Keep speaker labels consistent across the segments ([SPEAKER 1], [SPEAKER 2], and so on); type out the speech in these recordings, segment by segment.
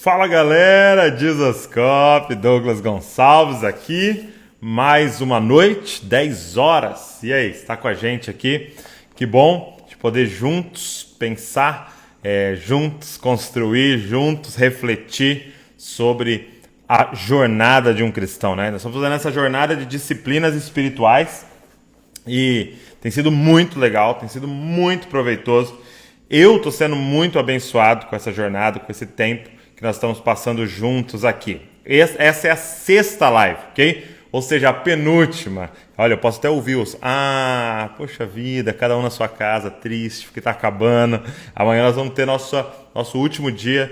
[SPEAKER 1] Fala galera, Jesuscope, Douglas Gonçalves aqui, mais uma noite, 10 horas, e aí, está com a gente aqui? Que bom de poder juntos pensar, juntos construir, juntos refletir sobre a jornada de um cristão, né? Nós estamos fazendo essa jornada de disciplinas espirituais e tem sido muito legal, tem sido muito proveitoso. Eu estou sendo muito abençoado com essa jornada, com esse tempo que nós estamos passando juntos aqui. Essa é a sexta live, ok? Ou seja, a penúltima. Olha, eu posso até ouvir os... poxa vida, cada um na sua casa, triste, porque está acabando. Amanhã nós vamos ter nosso último dia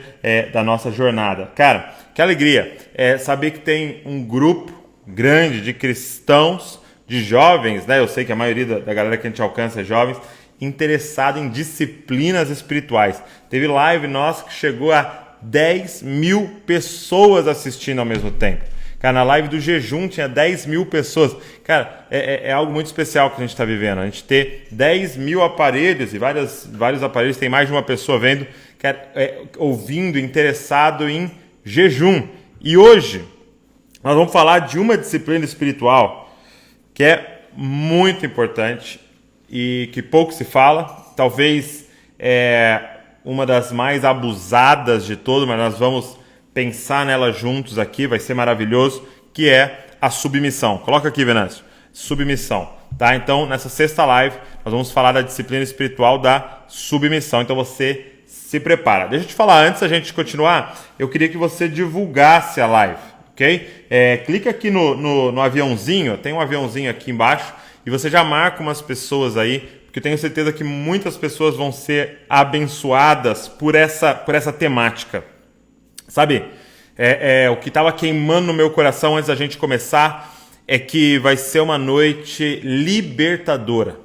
[SPEAKER 1] da nossa jornada. Cara, que alegria saber que tem um grupo grande de cristãos, de jovens, né? Eu sei que a maioria da galera que a gente alcança é jovens, interessado em disciplinas espirituais. Teve live nossa que chegou a 10 mil pessoas assistindo ao mesmo tempo. Cara, na live do jejum tinha 10 mil pessoas. Cara, é algo muito especial que a gente está vivendo. A gente ter 10 mil aparelhos e vários aparelhos, tem mais de uma pessoa vendo, cara, ouvindo, interessado em jejum. E hoje nós vamos falar de uma disciplina espiritual que é muito importante e que pouco se fala. Talvez uma das mais abusadas de todas, mas nós vamos pensar nela juntos aqui, vai ser maravilhoso, que é a submissão. Coloca aqui, Venâncio. Submissão. Tá? Então, nessa sexta live, nós vamos falar da disciplina espiritual da submissão. Então, você se prepara. Deixa eu te falar, antes da gente continuar, eu queria que você divulgasse a live, ok? Clica aqui no aviãozinho, tem um aviãozinho aqui embaixo, e você já marca umas pessoas aí, porque eu tenho certeza que muitas pessoas vão ser abençoadas por essa temática. Sabe, o que estava queimando no meu coração antes da gente começar é que vai ser uma noite libertadora.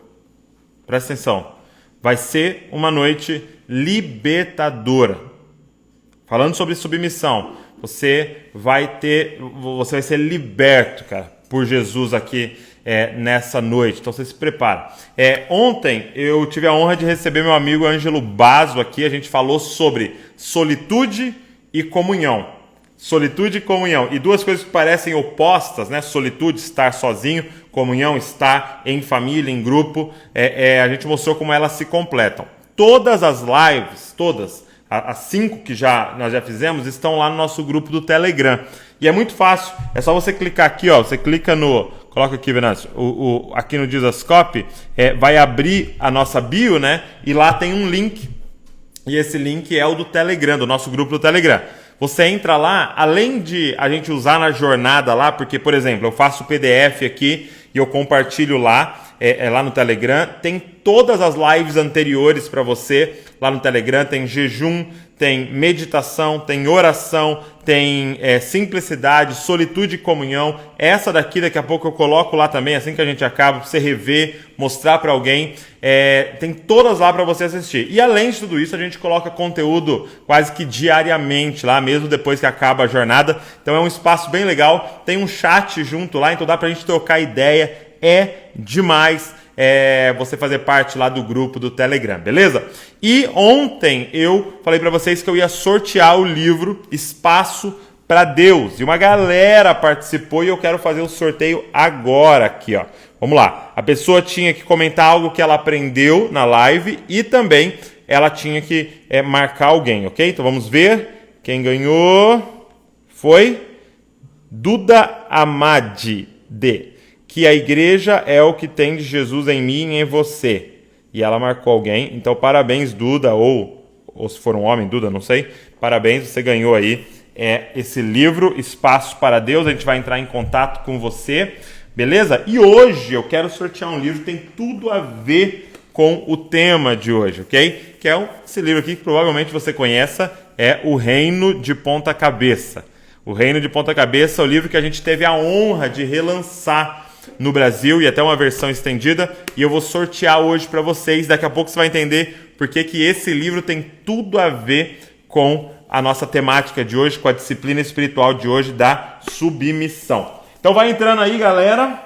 [SPEAKER 1] Presta atenção. Vai ser uma noite libertadora. Falando sobre submissão, você vai ser liberto, cara, por Jesus aqui nessa noite. Então você se prepara. Ontem eu tive a honra de receber meu amigo Ângelo Basso aqui. A gente falou sobre solitude e comunhão. Solitude e comunhão. E duas coisas que parecem opostas, né? Solitude, estar sozinho. Comunhão, estar em família, em grupo. A gente mostrou como elas se completam. Todas as lives, as 5 que nós já fizemos, estão lá no nosso grupo do Telegram. E é muito fácil. É só você clicar aqui, ó. Você clica coloca aqui, Venâncio. Aqui no Jesuscope, vai abrir a nossa bio, né? E lá tem um link. E esse link é o do Telegram, do nosso grupo do Telegram. Você entra lá, além de a gente usar na jornada lá, porque, por exemplo, eu faço o PDF aqui e eu compartilho lá, lá no Telegram. Tem todas as lives anteriores para você lá no Telegram. Tem jejum, tem meditação, tem oração, tem simplicidade, solitude e comunhão. Essa daqui a pouco eu coloco lá também, assim que a gente acaba, para você rever, mostrar para alguém. Tem todas lá para você assistir. E além de tudo isso, a gente coloca conteúdo quase que diariamente lá, mesmo depois que acaba a jornada. Então é um espaço bem legal. Tem um chat junto lá, então dá para a gente trocar ideia. É demais você fazer parte lá do grupo do Telegram, beleza? E ontem eu falei para vocês que eu ia sortear o livro Espaço para Deus. E uma galera participou e eu quero fazer o sorteio agora aqui, ó. Vamos lá. A pessoa tinha que comentar algo que ela aprendeu na live e também ela tinha que marcar alguém, ok? Então vamos ver. Quem ganhou foi Duda Amadi que a igreja é o que tem de Jesus em mim e em você. E ela marcou alguém. Então, parabéns, Duda, ou se for um homem, Duda, não sei. Parabéns, você ganhou aí esse livro, Espaço para Deus. A gente vai entrar em contato com você, beleza? E hoje eu quero sortear um livro que tem tudo a ver com o tema de hoje, ok? Que é esse livro aqui que provavelmente você conheça, é O Reino de Ponta Cabeça. O Reino de Ponta Cabeça é o livro que a gente teve a honra de relançar no Brasil e até uma versão estendida, e eu vou sortear hoje para vocês. Daqui a pouco você vai entender por que esse livro tem tudo a ver com a nossa temática de hoje, com a disciplina espiritual de hoje da submissão. Então vai entrando aí, galera.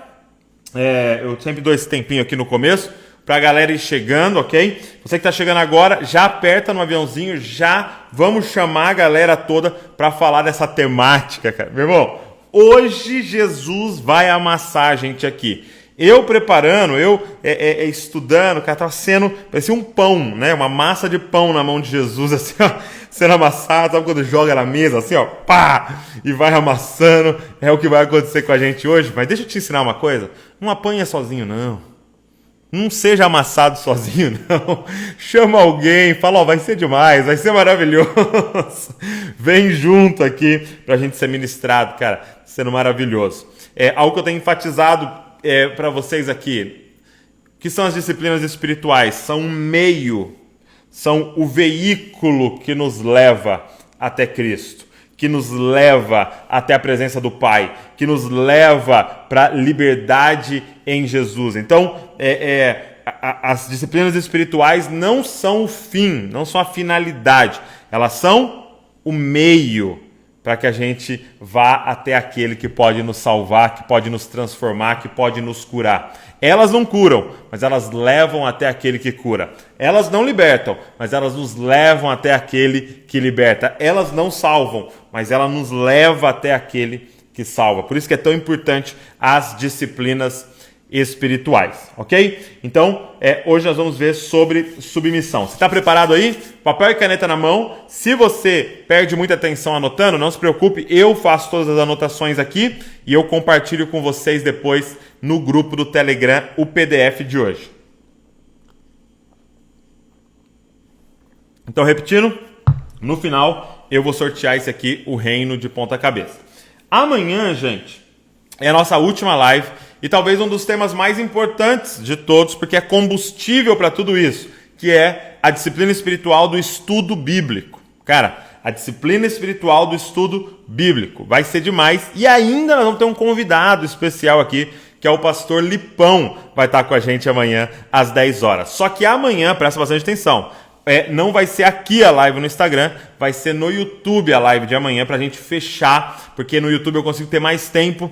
[SPEAKER 1] Eu sempre dou esse tempinho aqui no começo. para a galera ir chegando, ok? Você que está chegando agora, já aperta no aviãozinho, já vamos chamar a galera toda para falar dessa temática, cara. Meu irmão, hoje Jesus vai amassar a gente aqui. Eu preparando, estudando, cara, tava parecia um pão, né? Uma massa de pão na mão de Jesus, assim, ó, sendo amassado, sabe quando joga na mesa, assim, ó, pá, e vai amassando. É o que vai acontecer com a gente hoje. Mas deixa eu te ensinar uma coisa, não apanha sozinho, não. Não seja amassado sozinho, não. Chama alguém, fala, ó, vai ser demais, vai ser maravilhoso. Vem junto aqui pra gente ser ministrado, cara, sendo maravilhoso. É algo que eu tenho enfatizado para vocês aqui, que são as disciplinas espirituais, são um meio, são o veículo que nos leva até Cristo, que nos leva até a presença do Pai, que nos leva para a liberdade em Jesus. Então, as disciplinas espirituais não são o fim, não são a finalidade, elas são o meio para que a gente vá até aquele que pode nos salvar, que pode nos transformar, que pode nos curar. Elas não curam, mas elas levam até aquele que cura. Elas não libertam, mas elas nos levam até aquele que liberta. Elas não salvam, mas ela nos leva até aquele que salva. Por isso que é tão importante as disciplinas espirituais, ok? Então, hoje nós vamos ver sobre submissão. Você está preparado aí? Papel e caneta na mão. Se você perde muita atenção anotando, não se preocupe, eu faço todas as anotações aqui e eu compartilho com vocês depois no grupo do Telegram o PDF de hoje. Então, repetindo, no final eu vou sortear esse aqui, o reino de ponta cabeça. Amanhã, gente, é a nossa última live e talvez um dos temas mais importantes de todos, porque é combustível para tudo isso, que é a disciplina espiritual do estudo bíblico. Cara, a disciplina espiritual do estudo bíblico vai ser demais. E ainda nós vamos ter um convidado especial aqui, que é o pastor Lipão, vai estar com a gente amanhã às 10 horas. Só que amanhã, presta bastante atenção, não vai ser aqui a live no Instagram, vai ser no YouTube a live de amanhã para a gente fechar, porque no YouTube eu consigo ter mais tempo.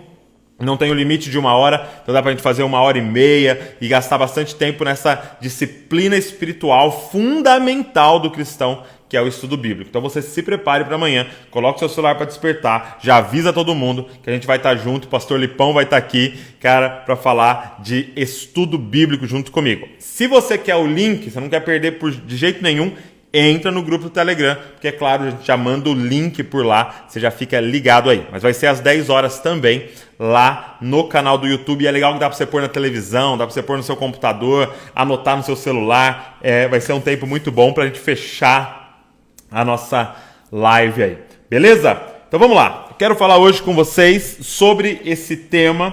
[SPEAKER 1] Não tem o limite de 1 hora, então dá pra gente fazer 1h30 e gastar bastante tempo nessa disciplina espiritual fundamental do cristão, que é o estudo bíblico. Então você se prepare para amanhã, coloque seu celular para despertar, já avisa todo mundo que a gente vai estar junto, o pastor Lipão vai estar aqui, cara, para falar de estudo bíblico junto comigo. Se você quer o link, você não quer perder de jeito nenhum, entra no grupo do Telegram, porque é claro, a gente já manda o link por lá, você já fica ligado aí. Mas vai ser às 10 horas também, lá no canal do YouTube. E é legal que dá para você pôr na televisão, dá para você pôr no seu computador, anotar no seu celular. Vai ser um tempo muito bom para a gente fechar a nossa live aí. Beleza? Então vamos lá. Eu quero falar hoje com vocês sobre esse tema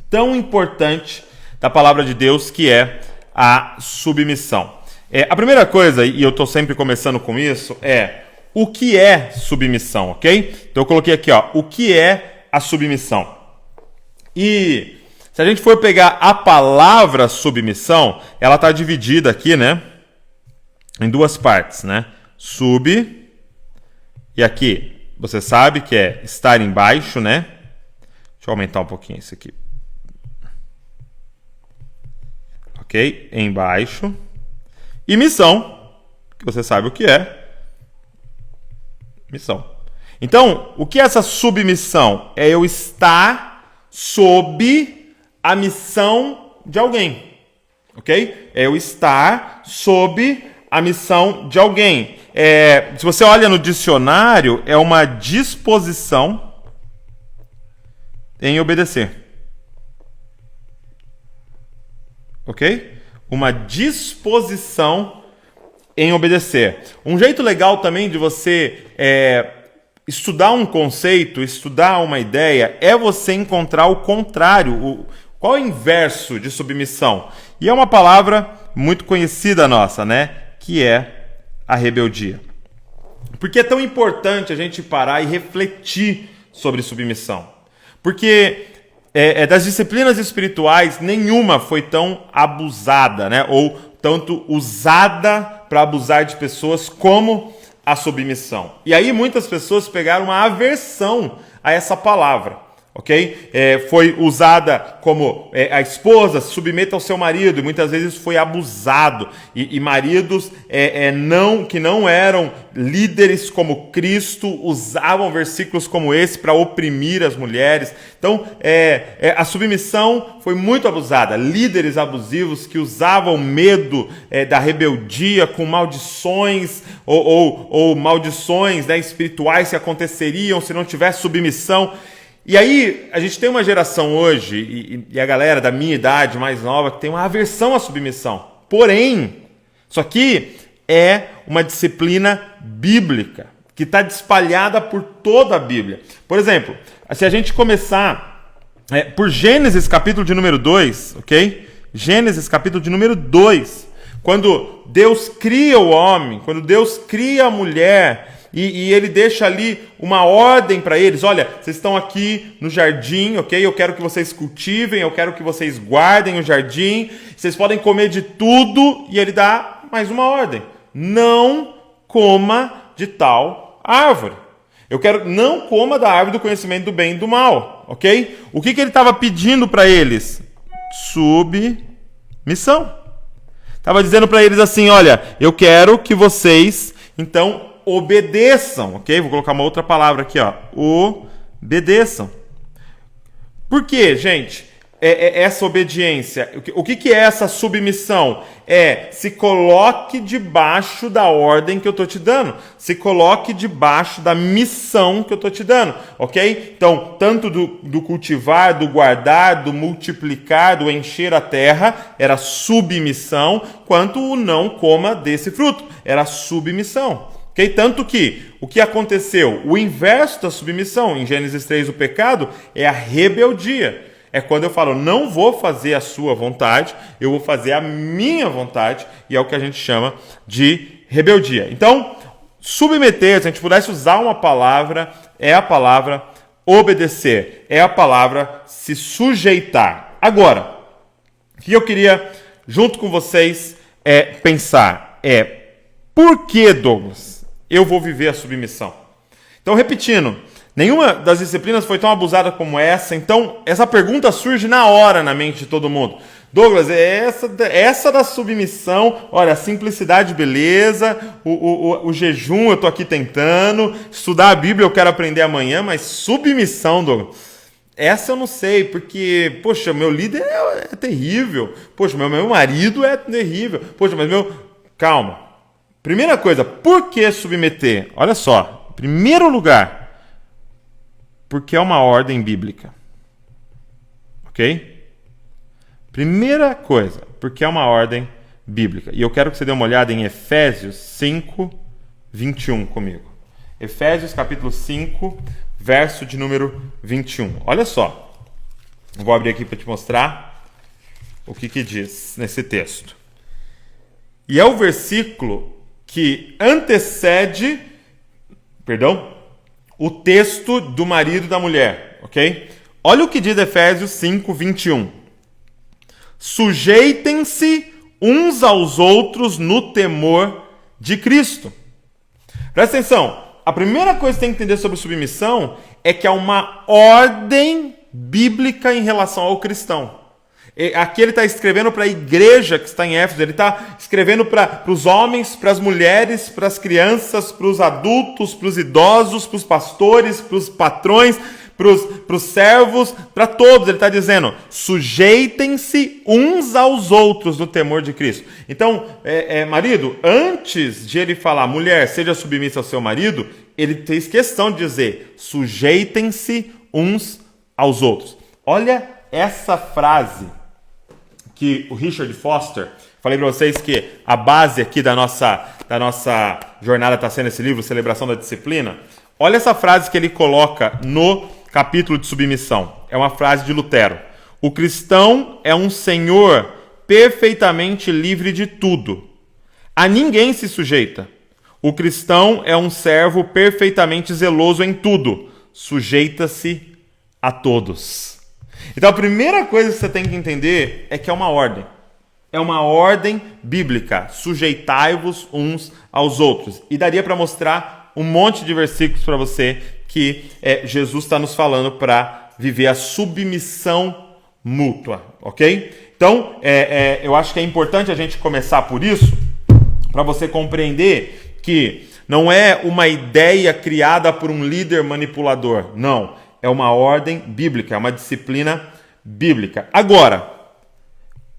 [SPEAKER 1] tão importante da palavra de Deus, que é a submissão. A primeira coisa, e eu estou sempre começando com isso, é o que é submissão, ok? Então eu coloquei aqui, ó, o que é a submissão. E se a gente for pegar a palavra submissão, ela está dividida aqui, né, em duas partes, né? Sub, e aqui, você sabe que é estar embaixo, né? Deixa eu aumentar um pouquinho isso aqui. Ok? Embaixo. E missão, que você sabe o que é. Missão. Então, o que é essa submissão? É eu estar sob a missão de alguém. Ok? É eu estar sob a missão de alguém. Se você olha no dicionário, é uma disposição em obedecer. Ok? Uma disposição em obedecer. Um jeito legal também de você estudar um conceito, estudar uma ideia, é você encontrar o contrário. Qual é o inverso de submissão? E é uma palavra muito conhecida nossa, né? Que é a rebeldia. Por que é tão importante a gente parar e refletir sobre submissão? Porque das disciplinas espirituais, nenhuma foi tão abusada, né? Ou tanto usada para abusar de pessoas como a submissão. E aí muitas pessoas pegaram uma aversão a essa palavra. ok? Foi usada como a esposa se submeta ao seu marido, e muitas vezes foi abusado. E maridos que não eram líderes como Cristo usavam versículos como esse para oprimir as mulheres. Então, a submissão foi muito abusada. Líderes abusivos que usavam medo da rebeldia com maldições ou maldições, né, espirituais que aconteceriam se não tivesse submissão. E aí, a gente tem uma geração hoje, e a galera da minha idade mais nova, que tem uma aversão à submissão. Porém, isso aqui é uma disciplina bíblica, que está espalhada por toda a Bíblia. Por exemplo, se a gente começar por Gênesis, capítulo de número 2, ok? Gênesis, capítulo de número 2, quando Deus cria o homem, quando Deus cria a mulher, e ele deixa ali uma ordem para eles. Olha, vocês estão aqui no jardim, ok? Eu quero que vocês cultivem, eu quero que vocês guardem o jardim. Vocês podem comer de tudo. E ele dá mais uma ordem. Não coma de tal árvore. Não coma da árvore do conhecimento do bem e do mal, ok? O que ele estava pedindo para eles? Submissão. Estava dizendo para eles assim, olha, eu quero que vocês, então, obedeçam, ok? Vou colocar uma outra palavra aqui, ó. Obedeçam. Por quê, gente? Essa obediência. O que é essa submissão? Se coloque debaixo da ordem que eu estou te dando. Se coloque debaixo da missão que eu estou te dando, ok? Então, tanto do cultivar, do guardar, do multiplicar, do encher a terra, era submissão, quanto o não coma desse fruto, era submissão. Okay? Tanto que, o que aconteceu? O inverso da submissão, em Gênesis 3, o pecado, é a rebeldia. É quando eu falo, não vou fazer a sua vontade, eu vou fazer a minha vontade, e é o que a gente chama de rebeldia. Então, submeter, se a gente pudesse usar uma palavra, é a palavra obedecer, é a palavra se sujeitar. Agora, o que eu queria, junto com vocês, pensar por que, Douglas, eu vou viver a submissão? Então, repetindo, nenhuma das disciplinas foi tão abusada como essa, então essa pergunta surge na hora na mente de todo mundo. Douglas, essa da submissão, olha, simplicidade, beleza, o jejum eu estou aqui tentando, estudar a Bíblia eu quero aprender amanhã, mas submissão, Douglas, essa eu não sei, porque, poxa, meu líder é terrível, poxa, meu marido é terrível, poxa, mas Calma. Primeira coisa, por que submeter? Olha só, em primeiro lugar, porque é uma ordem bíblica. Ok? Primeira coisa, porque é uma ordem bíblica. E eu quero que você dê uma olhada em Efésios 5, 21 comigo. Efésios capítulo 5, verso de número 21. Olha só. Eu vou abrir aqui para te mostrar o que diz nesse texto. E é o versículo que antecede, o texto do marido e da mulher, ok? Olha o que diz Efésios 5, 21. Sujeitem-se uns aos outros no temor de Cristo. Presta atenção, a primeira coisa que você tem que entender sobre submissão é que há uma ordem bíblica em relação ao cristão. Aqui ele está escrevendo para a igreja que está em Éfeso, ele está escrevendo para os homens, para as mulheres, para as crianças, para os adultos, para os idosos, para os pastores, para os patrões, para os servos, para todos. Ele está dizendo, sujeitem-se uns aos outros no temor de Cristo. Então, marido, antes de ele falar, mulher, seja submissa ao seu marido, ele fez questão de dizer, sujeitem-se uns aos outros. Olha essa frase que o Richard Foster, falei para vocês que a base aqui da nossa jornada está sendo esse livro, Celebração da Disciplina. Olha essa frase que ele coloca no capítulo de submissão. É uma frase de Lutero. O cristão é um senhor perfeitamente livre de tudo. A ninguém se sujeita. O cristão é um servo perfeitamente zeloso em tudo. Sujeita-se a todos. Então a primeira coisa que você tem que entender é que é uma ordem. É uma ordem bíblica. Sujeitai-vos uns aos outros. E daria para mostrar um monte de versículos para você que Jesus está nos falando para viver a submissão mútua, ok? Então, eu acho que é importante a gente começar por isso, para você compreender que não é uma ideia criada por um líder manipulador, não. É uma ordem bíblica, é uma disciplina bíblica. Agora,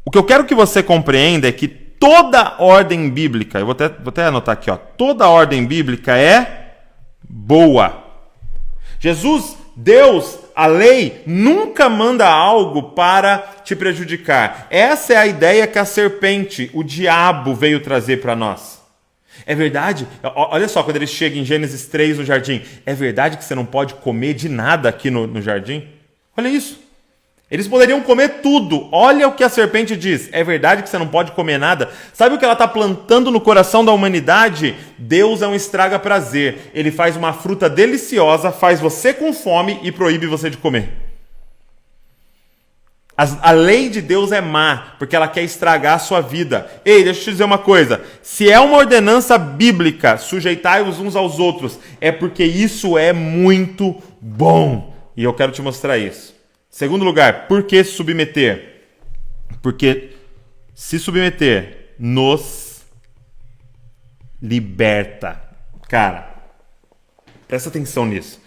[SPEAKER 1] o que eu quero que você compreenda é que toda ordem bíblica, eu vou até anotar aqui, ó, toda ordem bíblica é boa. Jesus, Deus, a lei, nunca manda algo para te prejudicar. Essa é a ideia que a serpente, o diabo, veio trazer para nós. É verdade? Olha só, quando ele chega em Gênesis 3 no jardim. É verdade que você não pode comer de nada aqui no jardim? Olha isso. Eles poderiam comer tudo. Olha o que a serpente diz. É verdade que você não pode comer nada? Sabe o que ela está plantando no coração da humanidade? Deus é um estraga-prazer. Ele faz uma fruta deliciosa, faz você com fome e proíbe você de comer. A lei de Deus é má, porque ela quer estragar a sua vida. Ei, deixa eu te dizer uma coisa. Se é uma ordenança bíblica, sujeitai-vos uns aos outros, é porque isso é muito bom. E eu quero te mostrar isso. Segundo lugar, por que se submeter? Porque se submeter nos liberta. Cara, presta atenção nisso.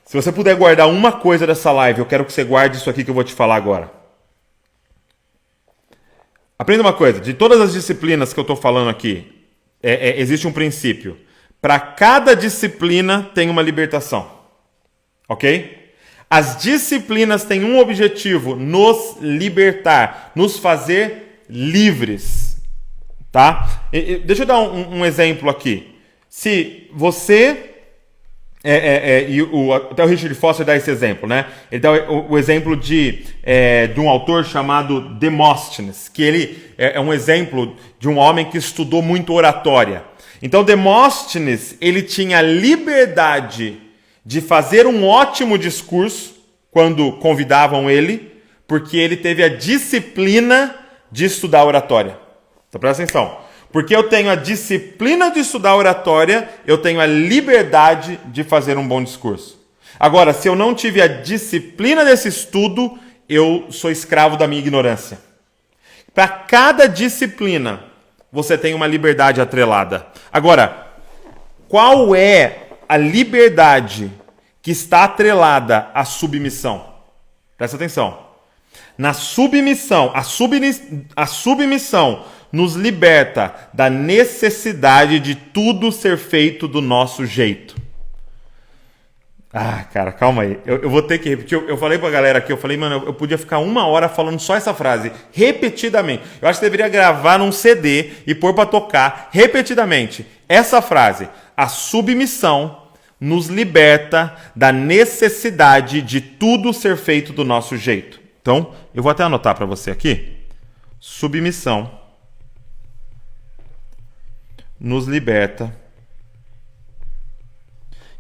[SPEAKER 1] Se você puder guardar uma coisa dessa live, eu quero que você guarde isso aqui que eu vou te falar agora. Aprenda uma coisa, de todas as disciplinas que eu estou falando aqui, existe um princípio. Para cada disciplina tem uma libertação. Ok? As disciplinas têm um objetivo, nos libertar, nos fazer livres. Tá? Deixa eu dar um exemplo aqui. Se você... até o Richard Foster dá esse exemplo, né? Ele dá o exemplo de um autor chamado Demóstenes, que ele é um exemplo de um homem que estudou muito oratória. Então, Demóstenes, ele tinha liberdade de fazer um ótimo discurso quando convidavam ele, porque ele teve a disciplina de estudar oratória. Então, presta atenção. Porque eu tenho a disciplina de estudar oratória, eu tenho a liberdade de fazer um bom discurso. Agora, se eu não tive a disciplina desse estudo, eu sou escravo da minha ignorância. Para cada disciplina, você tem uma liberdade atrelada. Agora, qual é a liberdade que está atrelada à submissão? Presta atenção. Na submissão, a submissão nos liberta da necessidade de tudo ser feito do nosso jeito. Ah, cara, calma aí. Eu vou ter que repetir. Eu falei pra galera aqui, eu falei, mano, eu podia ficar 1 hora falando só essa frase, repetidamente. Eu acho que deveria gravar num CD e pôr pra tocar repetidamente. Essa frase, a submissão nos liberta da necessidade de tudo ser feito do nosso jeito. Então, eu vou até anotar pra você aqui. Submissão nos liberta.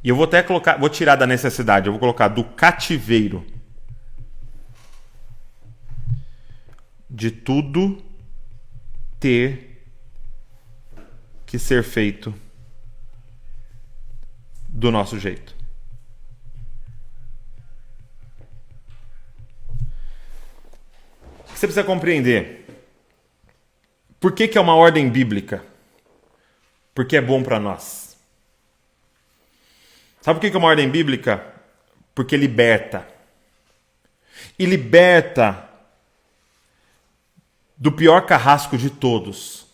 [SPEAKER 1] E eu vou até colocar, vou tirar da necessidade, eu vou colocar do cativeiro de tudo ter que ser feito do nosso jeito. O que você precisa compreender? Por que é uma ordem bíblica? Porque é bom para nós. Sabe por que é uma ordem bíblica? Porque liberta. E liberta do pior carrasco de todos.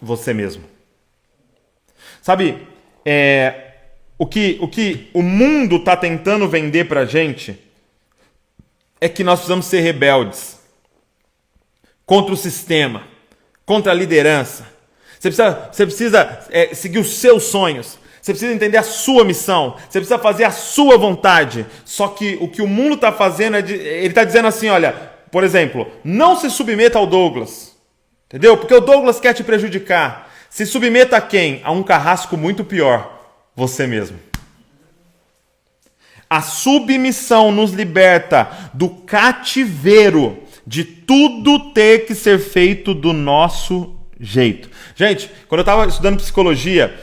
[SPEAKER 1] Você mesmo. Sabe, o que o mundo está tentando vender para a gente é que nós precisamos ser rebeldes. Contra o sistema. Contra a liderança. Você precisa seguir os seus sonhos. Você precisa entender a sua missão. Você precisa fazer a sua vontade. Só que o que o mundo está fazendo, ele está dizendo assim, olha, por exemplo, não se submeta ao Douglas. Entendeu? Porque o Douglas quer te prejudicar. Se submeta a quem? A um carrasco muito pior. Você mesmo. A submissão nos liberta do cativeiro de tudo ter que ser feito do nosso jeito. Gente, quando eu estava estudando psicologia,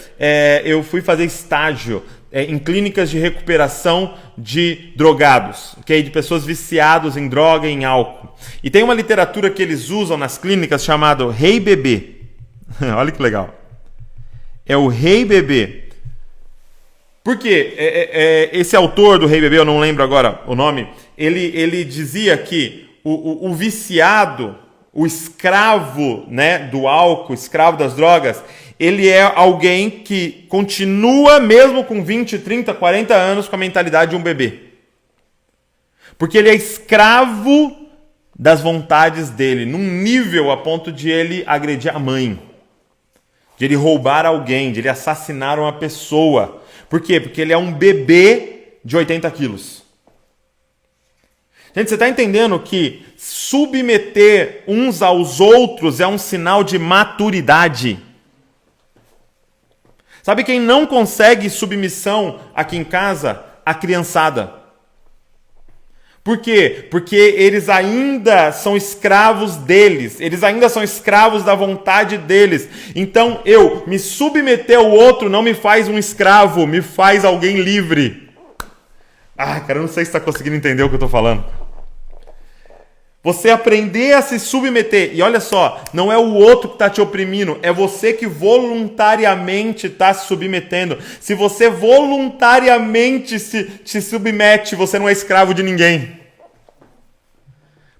[SPEAKER 1] eu fui fazer estágio em clínicas de recuperação de drogados, okay? De pessoas viciadas em droga e em álcool. E tem uma literatura que eles usam nas clínicas chamado Rei Bebê. Olha que legal. É o Rei Bebê. Por quê? Esse autor do Rei Bebê, eu não lembro agora o nome, ele dizia que o viciado, o escravo, né, do álcool, escravo das drogas, ele é alguém que continua mesmo com 20, 30, 40 anos com a mentalidade de um bebê. Porque ele é escravo das vontades dele, num nível a ponto de ele agredir a mãe, de ele roubar alguém, de ele assassinar uma pessoa. Por quê? Porque ele é um bebê de 80 quilos. Gente, você está entendendo que submeter uns aos outros é um sinal de maturidade? Sabe quem não consegue submissão aqui em casa? A criançada. Por quê? Porque eles ainda são escravos deles. Eles ainda são escravos da vontade deles. Então, eu me submeter ao outro não me faz um escravo, me faz alguém livre. Cara, eu não sei se está conseguindo entender o que eu estou falando. Você aprender a se submeter. E olha só, não é o outro que está te oprimindo, é você que voluntariamente está se submetendo. Se você voluntariamente se submete, você não é escravo de ninguém.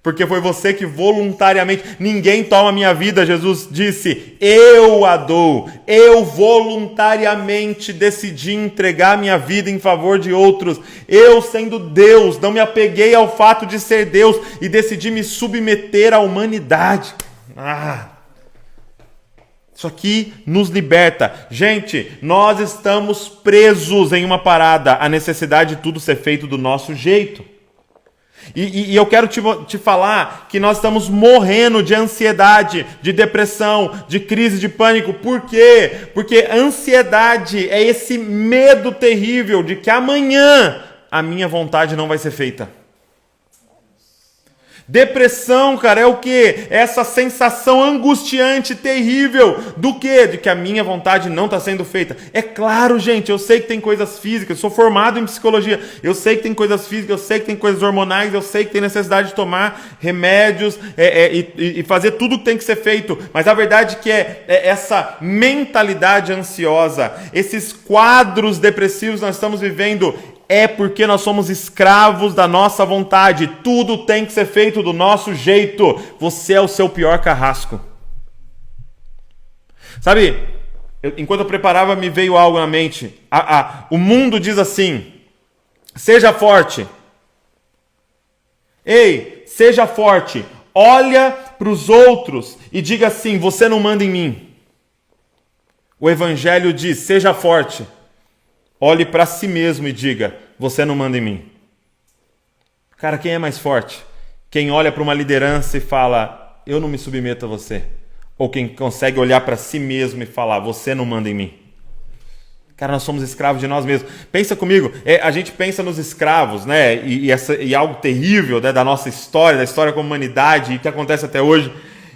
[SPEAKER 1] Porque foi você que voluntariamente... Ninguém toma minha vida, Jesus disse. Eu a dou. Eu voluntariamente decidi entregar minha vida em favor de outros. Eu, sendo Deus, não me apeguei ao fato de ser Deus e decidi me submeter à humanidade. Isso aqui nos liberta. Gente, nós estamos presos em uma parada. A necessidade de tudo ser feito do nosso jeito. E eu quero te falar que nós estamos morrendo de ansiedade, de depressão, de crise de pânico. Por quê? Porque ansiedade é esse medo terrível de que amanhã a minha vontade não vai ser feita. Depressão, cara, é o quê? É essa sensação angustiante, terrível, do quê? De que a minha vontade não está sendo feita. É claro, gente, eu sei que tem coisas físicas, eu sou formado em psicologia, eu sei que tem coisas físicas, eu sei que tem coisas hormonais, eu sei que tem necessidade de tomar remédios e fazer tudo o que tem que ser feito. Mas a verdade é que é essa mentalidade ansiosa, esses quadros depressivos que nós estamos vivendo, é porque nós somos escravos da nossa vontade. Tudo tem que ser feito do nosso jeito. Você é o seu pior carrasco. Sabe, enquanto eu preparava, me veio algo na mente. O mundo diz assim: seja forte. Ei, seja forte. Olha para os outros e diga assim: você não manda em mim. O Evangelho diz: seja forte. Olhe para si mesmo e diga: você não manda em mim. Cara, quem é mais forte? Quem olha para uma liderança e fala: eu não me submeto a você. Ou quem consegue olhar para si mesmo e falar: você não manda em mim. Cara, nós somos escravos de nós mesmos. Pensa comigo, a gente pensa nos escravos, né? E algo terrível, né, da nossa história, da história com a humanidade, e que acontece até hoje.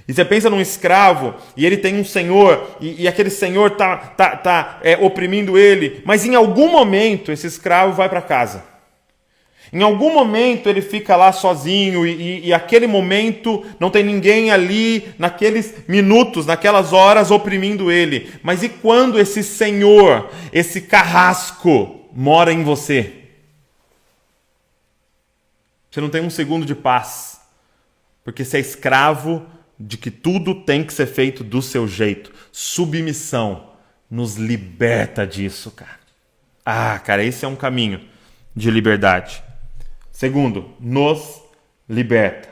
[SPEAKER 1] E você pensa num escravo, e ele tem um senhor, e aquele senhor tá oprimindo ele, mas em algum momento esse escravo vai para casa. Em algum momento ele fica lá sozinho, e aquele momento não tem ninguém ali, naqueles minutos, naquelas horas, oprimindo ele. Mas e quando esse senhor, esse carrasco, mora em você? Você não tem um segundo de paz, porque você é escravo de que tudo tem que ser feito do seu jeito. Submissão nos liberta disso, cara. Cara, esse é um caminho de liberdade. Segundo, nos liberta.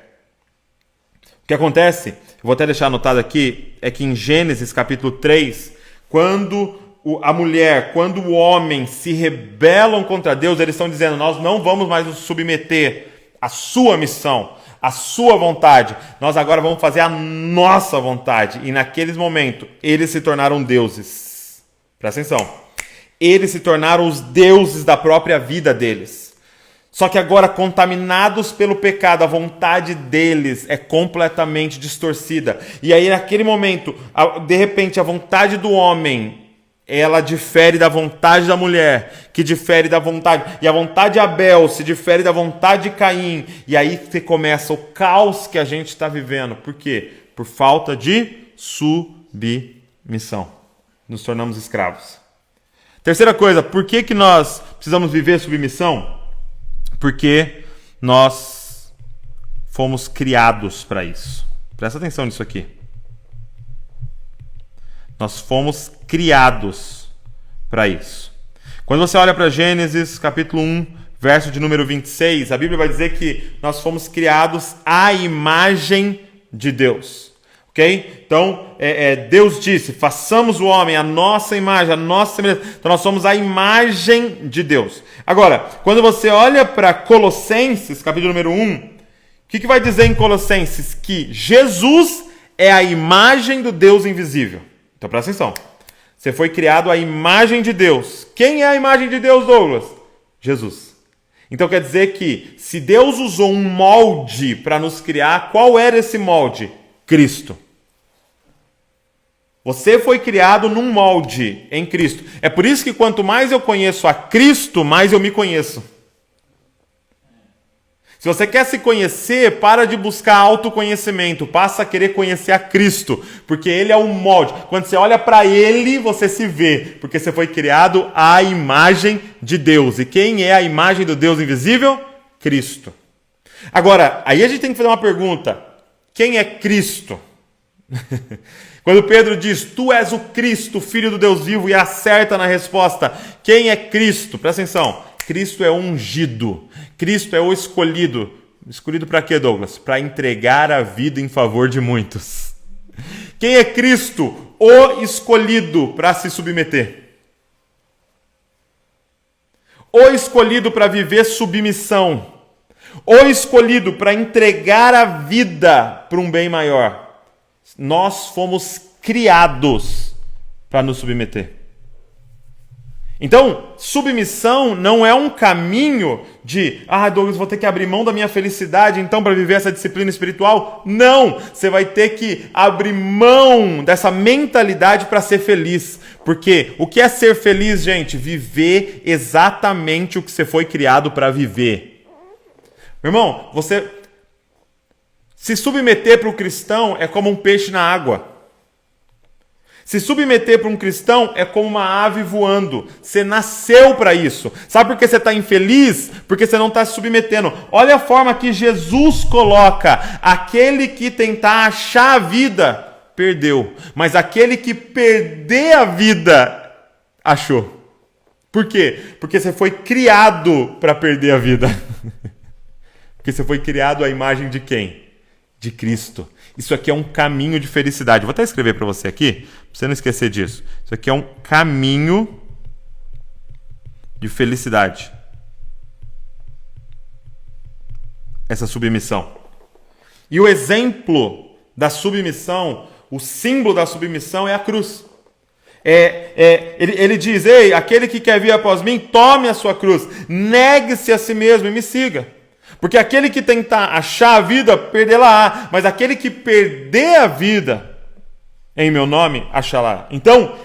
[SPEAKER 1] O que acontece, vou até deixar anotado aqui, é que em Gênesis capítulo 3, quando a mulher, quando o homem se rebelam contra Deus, eles estão dizendo: nós não vamos mais nos submeter à sua missão, a sua vontade, nós agora vamos fazer a nossa vontade. E naqueles momentos, eles se tornaram deuses. Presta atenção. Eles se tornaram os deuses da própria vida deles. Só que agora, contaminados pelo pecado, a vontade deles é completamente distorcida. E aí, naquele momento, de repente, a vontade do homem, ela difere da vontade da mulher, que difere da vontade... E a vontade de Abel se difere da vontade de Caim. E aí você começa o caos que a gente está vivendo. Por quê? Por falta de submissão. Nos tornamos escravos. Terceira coisa, por que nós precisamos viver submissão? Porque nós fomos criados para isso. Presta atenção nisso aqui. Nós fomos criados para isso. Quando você olha para Gênesis, capítulo 1, verso de número 26, a Bíblia vai dizer que nós fomos criados à imagem de Deus. Ok? Então, Deus disse, façamos o homem à nossa imagem, à nossa semelhança. Então, nós somos a imagem de Deus. Agora, quando você olha para Colossenses, capítulo número 1, o que vai dizer em Colossenses? Que Jesus é a imagem do Deus invisível. Então, presta atenção. Você foi criado à imagem de Deus. Quem é a imagem de Deus, Douglas? Jesus. Então, quer dizer que se Deus usou um molde para nos criar, qual era esse molde? Cristo. Você foi criado num molde em Cristo. É por isso que quanto mais eu conheço a Cristo, mais eu me conheço. Se você quer se conhecer, para de buscar autoconhecimento. Passa a querer conhecer a Cristo. Porque Ele é o molde. Quando você olha para Ele, você se vê. Porque você foi criado à imagem de Deus. E quem é a imagem do Deus invisível? Cristo. Agora, aí a gente tem que fazer uma pergunta. Quem é Cristo? Quando Pedro diz, tu és o Cristo, Filho do Deus vivo, e acerta na resposta, quem é Cristo? Presta atenção, Cristo é o ungido, Cristo é o escolhido. Escolhido para quê, Douglas? Para entregar a vida em favor de muitos. Quem é Cristo? O escolhido para se submeter. O escolhido para viver submissão. O escolhido para entregar a vida para um bem maior. Nós fomos criados para nos submeter. Então, submissão não é um caminho de Douglas, vou ter que abrir mão da minha felicidade então para viver essa disciplina espiritual. Não! Você vai ter que abrir mão dessa mentalidade para ser feliz. Porque o que é ser feliz, gente? Viver exatamente o que você foi criado para viver. Meu irmão, você... Se submeter para o cristão é como um peixe na água. Se submeter para um cristão é como uma ave voando. Você nasceu para isso. Sabe por que você está infeliz? Porque você não está se submetendo. Olha a forma que Jesus coloca. Aquele que tentar achar a vida, perdeu. Mas aquele que perder a vida, achou. Por quê? Porque você foi criado para perder a vida. Porque você foi criado à imagem de quem? De Cristo. Isso aqui é um caminho de felicidade. Vou até escrever para você aqui, para você não esquecer disso. Isso aqui é um caminho de felicidade. Essa submissão. E o exemplo da submissão, o símbolo da submissão é a cruz. Ele diz, ei, aquele que quer vir após mim, tome a sua cruz, negue-se a si mesmo e me siga. Porque aquele que tentar achar a vida, perdê-la-á. Mas aquele que perder a vida, em meu nome, achará. Então,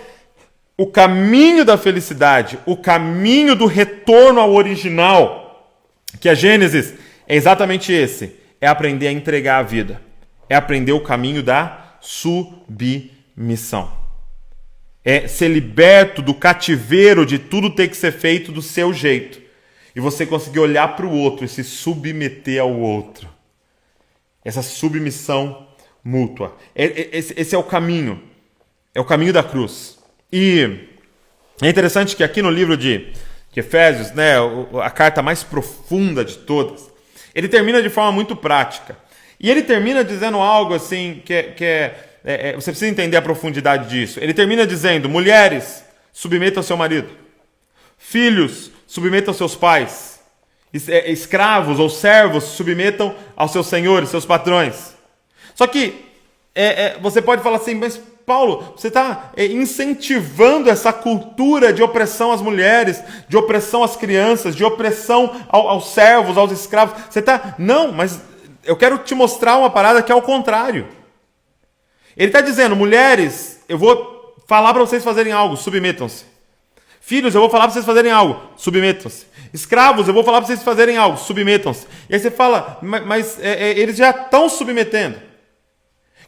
[SPEAKER 1] o caminho da felicidade, o caminho do retorno ao original, que é Gênesis, é exatamente esse. É aprender a entregar a vida. É aprender o caminho da submissão. É ser liberto do cativeiro de tudo ter que ser feito do seu jeito. E você conseguir olhar para o outro e se submeter ao outro. Essa submissão mútua. Esse é o caminho. É o caminho da cruz. E é interessante que aqui no livro de Efésios, né, a carta mais profunda de todas, ele termina de forma muito prática. E ele termina dizendo algo assim, você precisa entender a profundidade disso. Ele termina dizendo, mulheres, submetam ao seu marido. Filhos, submetam aos seus pais. Escravos ou servos, submetam aos seus senhores, seus patrões. Só que você pode falar assim, mas Paulo, você está incentivando essa cultura de opressão às mulheres, de opressão às crianças, de opressão aos servos, aos escravos. Você está... Não, mas eu quero te mostrar uma parada que é ao contrário. Ele está dizendo, mulheres, eu vou falar para vocês fazerem algo, submetam-se. Filhos, eu vou falar para vocês fazerem algo, submetam-se. Escravos, eu vou falar para vocês fazerem algo, submetam-se. E aí você fala, mas eles já estão submetendo.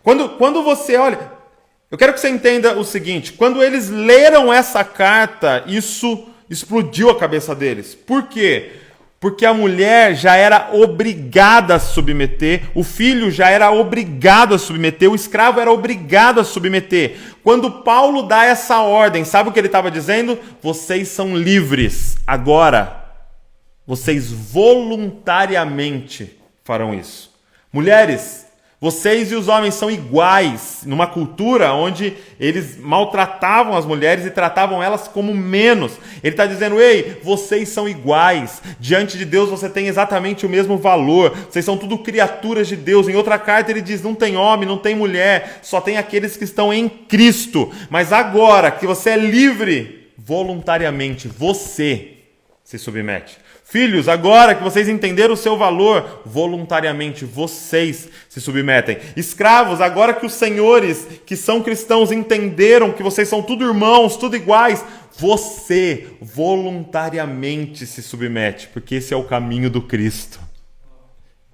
[SPEAKER 1] Quando você olha, eu quero que você entenda o seguinte, quando eles leram essa carta, isso explodiu a cabeça deles. Por quê? Porque a mulher já era obrigada a submeter, o filho já era obrigado a submeter, o escravo era obrigado a submeter. Quando Paulo dá essa ordem, sabe o que ele estava dizendo? Vocês são livres. Agora, vocês voluntariamente farão isso. Mulheres, vocês e os homens são iguais numa cultura onde eles maltratavam as mulheres e tratavam elas como menos. Ele está dizendo, ei, vocês são iguais. Diante de Deus você tem exatamente o mesmo valor. Vocês são tudo criaturas de Deus. Em outra carta ele diz, não tem homem, não tem mulher, só tem aqueles que estão em Cristo. Mas agora que você é livre, voluntariamente você se submete. Filhos, agora que vocês entenderam o seu valor, voluntariamente vocês se submetem. Escravos, agora que os senhores que são cristãos entenderam que vocês são tudo irmãos, tudo iguais, você voluntariamente se submete, porque esse é o caminho do Cristo.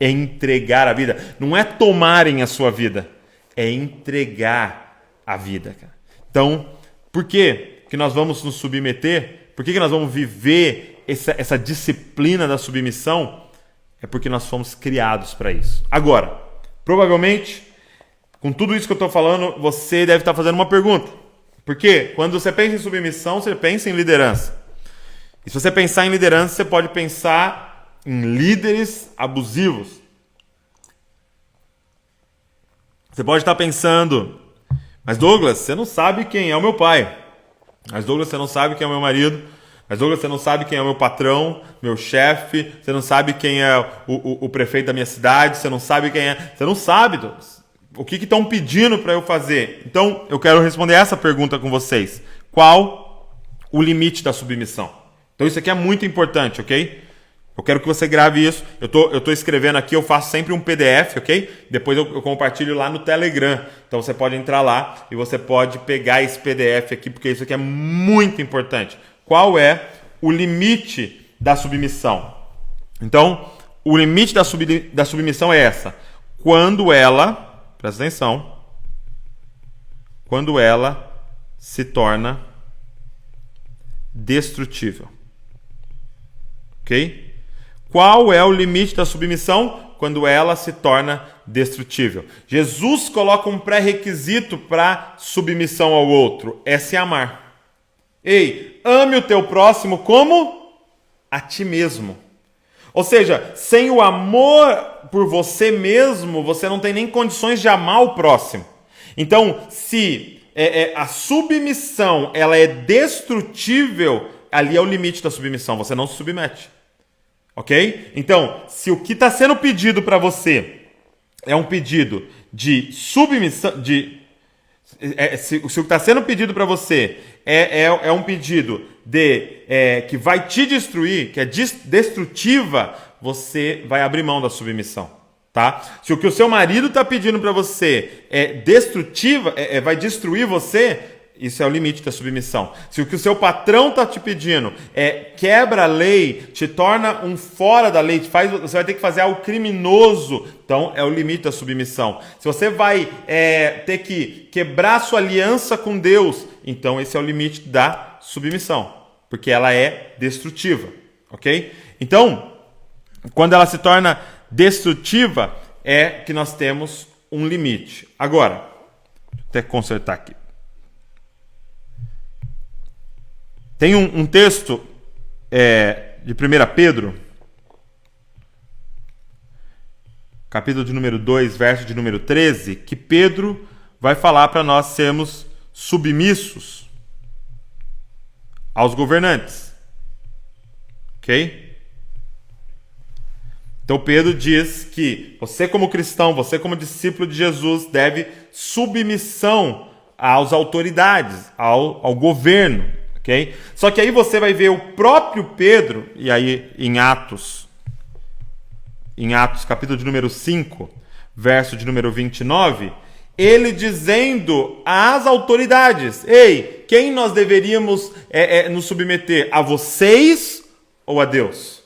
[SPEAKER 1] É entregar a vida. Não é tomarem a sua vida, é entregar a vida. Então, por que nós vamos nos submeter? Por que nós vamos viver essa disciplina da submissão? É porque nós fomos criados para isso. Agora, provavelmente, com tudo isso que eu estou falando, você deve estar fazendo uma pergunta. Porque quando você pensa em submissão, você pensa em liderança. E se você pensar em liderança, você pode pensar em líderes abusivos. Você pode estar pensando, mas Douglas, você não sabe quem é o meu pai. Mas Douglas, você não sabe quem é o meu marido. Mas Douglas, você não sabe quem é o meu patrão, meu chefe. Você não sabe quem é o prefeito da minha cidade. Você não sabe quem é... Você não sabe, Douglas. O que estão pedindo para eu fazer? Então, eu quero responder essa pergunta com vocês. Qual o limite da submissão? Então, isso aqui é muito importante, ok? Eu quero que você grave isso. Eu tô escrevendo aqui, eu faço sempre um PDF, ok? Depois eu compartilho lá no Telegram. Então, você pode entrar lá e você pode pegar esse PDF aqui, porque isso aqui é muito importante. Qual é o limite da submissão? Então, o limite da submissão é essa. Quando ela, presta atenção, quando ela se torna destrutível. Ok? Qual é o limite da submissão? Quando ela se torna destrutível. Jesus coloca um pré-requisito para submissão ao outro. É se amar. Ei, ame o teu próximo como a ti mesmo. Ou seja, sem o amor por você mesmo, você não tem nem condições de amar o próximo. Então, se a submissão ela é destrutível, ali é o limite da submissão, você não se submete. Ok? Então, se o que está sendo pedido para você é um pedido de submissão, se o que está sendo pedido para você é um pedido que vai te destruir, que é destrutiva, você vai abrir mão da submissão, tá? Se o que o seu marido está pedindo para você é destrutiva, vai destruir você, isso é o limite da submissão. Se o que o seu patrão está te pedindo quebra a lei, te torna um fora da lei, você vai ter que fazer algo criminoso, então é o limite da submissão. Se você vai ter que quebrar sua aliança com Deus, então esse é o limite da submissão, porque ela é destrutiva, ok? Então, quando ela se torna destrutiva, é que nós temos um limite. Agora, vou até consertar aqui. Tem um texto de 1 Pedro, capítulo de número 2, verso de número 13, que Pedro vai falar para nós sermos submissos aos governantes. Ok? Então Pedro diz que você como cristão, você como discípulo de Jesus, deve submissão às autoridades, ao governo, ok? Só que aí você vai ver o próprio Pedro, e aí em Atos capítulo de número 5, verso de número 29, ele dizendo às autoridades: ei, quem nós deveríamos nos submeter? A vocês ou a Deus?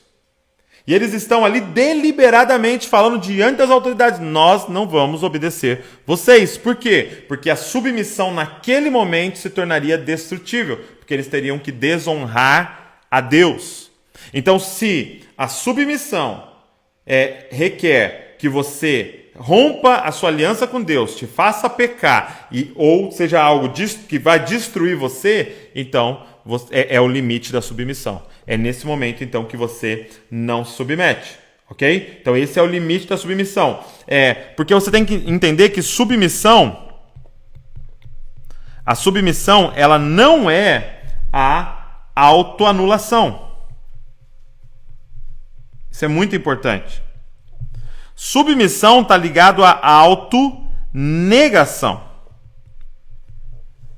[SPEAKER 1] E eles estão ali deliberadamente falando diante das autoridades: nós não vamos obedecer vocês. Por quê? Porque a submissão naquele momento se tornaria destrutível, porque eles teriam que desonrar a Deus. Então, se a submissão requer que você rompa a sua aliança com Deus, te faça pecar, ou seja algo que vai destruir você, então é o limite da submissão. É nesse momento, então, que você não se submete, ok? Então, esse é o limite da submissão. Porque você tem que entender que a submissão, ela não é a autoanulação. Isso é muito importante. Submissão está ligado à autonegação.